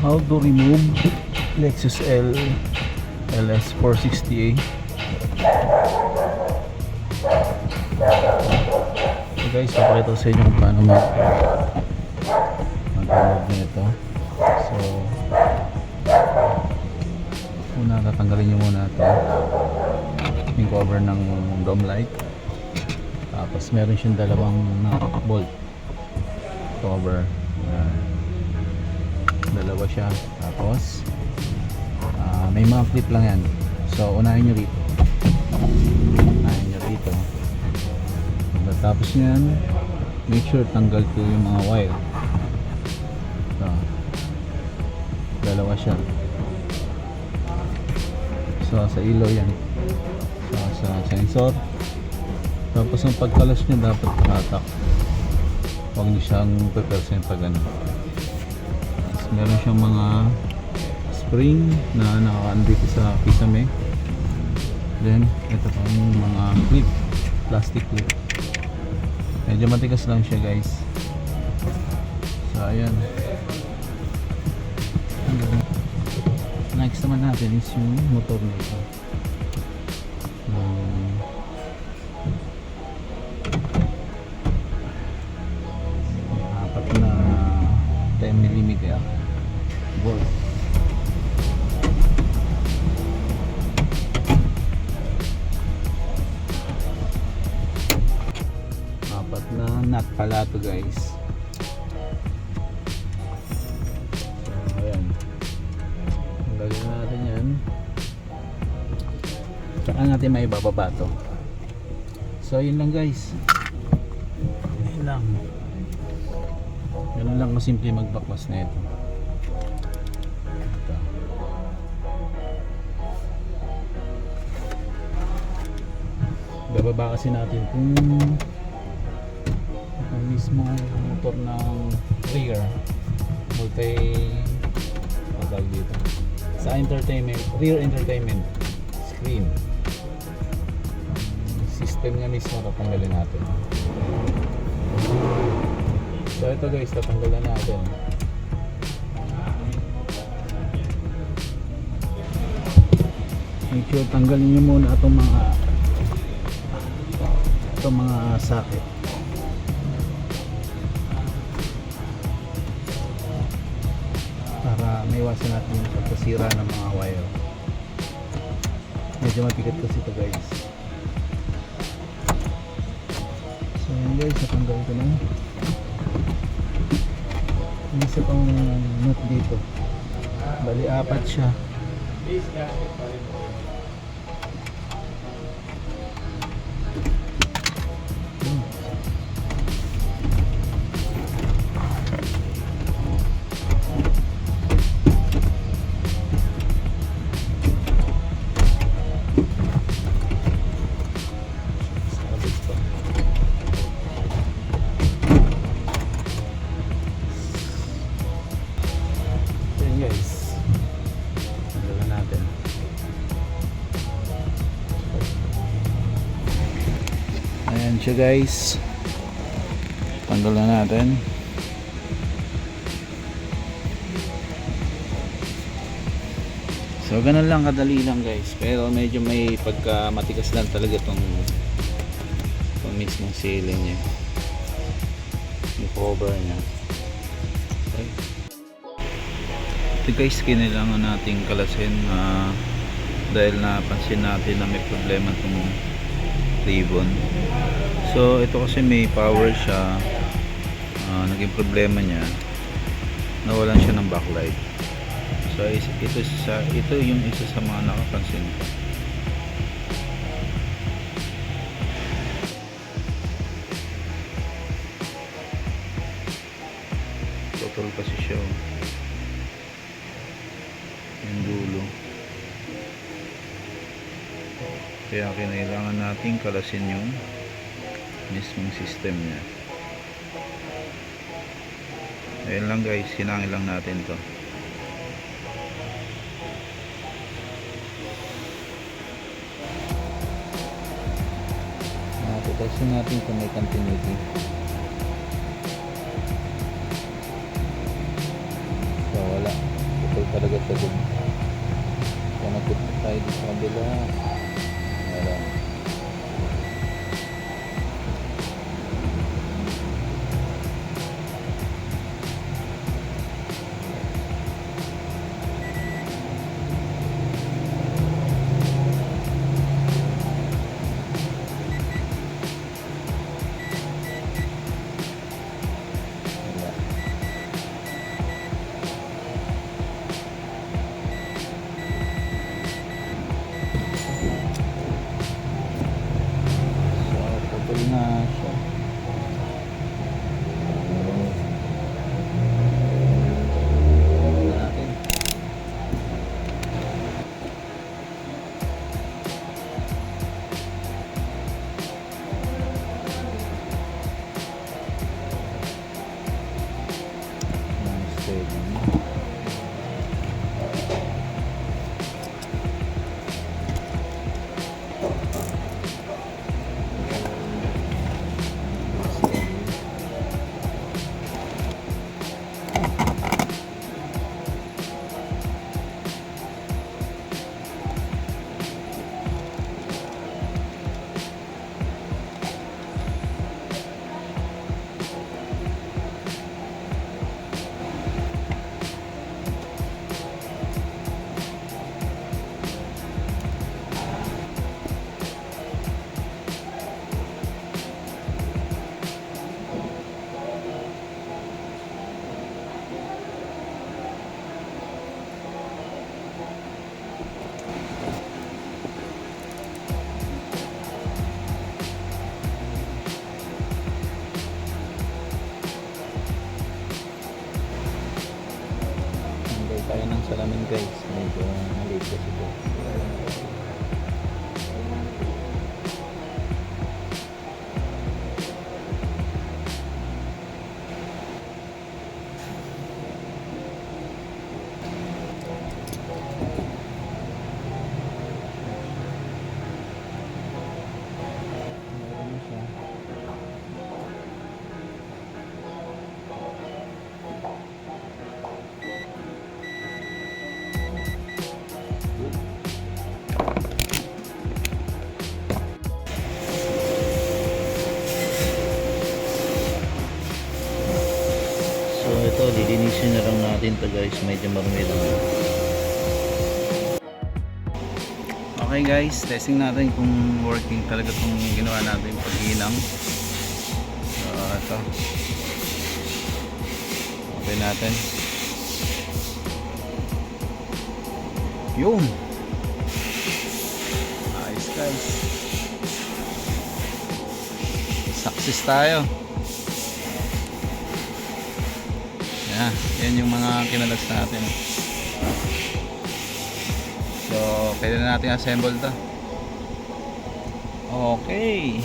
How to remove Lexus LS 460A. So guys, papakita ko sa inyo kung paano mag-remove nito. So una, tatanggalin nyo muna ito, yung cover ng dome light. Tapos meron siyang dalawang bolt cover. Dalawa siya. Tapos may mga clip lang yan. So unahin nyo rito. Tapos nyan, make sure tanggal ko yung mga wire. So, dalawa siya. So sa ilaw yan. So sa sensor. Tapos ang pagkalas nyo dapat nakatak. Huwag nyo siyang pe-percent pag ano. Tapos meron siyang mga spring na naka-andito sa pisame. Then ito pa yung mga clip, plastic clip. Medyo matigas lang siya guys. So ayan. Next naman natin is yung motor nito. Apat na 10mm bolt. Apat na nut pala to guys. Natin yan, saka natin may bababa to. So yun lang guys, yun lang, ganun lang kasimple magbaklas na ito. Bababa kasi natin kung mismo motor ng rear tawag dito sa entertainment, rear entertainment screen system nga mismo, tatanggalin natin. So ito guys, tatanggalan natin. Make sure tanggalin nyo muna itong mga socket. Para maiwasan natin yung pagkasira ng mga wire. Medyo mabigat kasi ito guys. So yun guys, natanggal ko na. Yung isa pang nut dito, bali apat siya. Ayan siya guys, tanggal na natin. So ganun lang, kadali lang guys, pero medyo may pagka matigas lang talaga itong mismong ceiling nya, yung cover nya. Okay. Ito guys, kailangan nating kalasin dahil napansin natin na may problema itong ribbon. So ito kasi may power siya, naging problema niya, nawalan siya ng backlight. So ito yung isa sa mga nakapansin ko. Total kasi siya yung dulo, kaya kailangan nating kalasin yung mismong system niya. Ayun lang guys, hinangin lang natin to. Testin natin kung may continuity. So wala. okay talaga siya dun. Connected na tayo dito sa kabila. Meron. Putol na siya. Tingnan natin. Steady na. Tayo ng salamin guys, medyo maliit kasi ito. So ito, lilinisin na lang natin to guys, medyo marumi lang. Okay guys, testing natin kung working talaga itong ginawa natin paghinang. So ito, okay natin. Yun, nice guys, success tayo. Yan yung mga kinalas natin. So pwede na natin assemble to. Okay.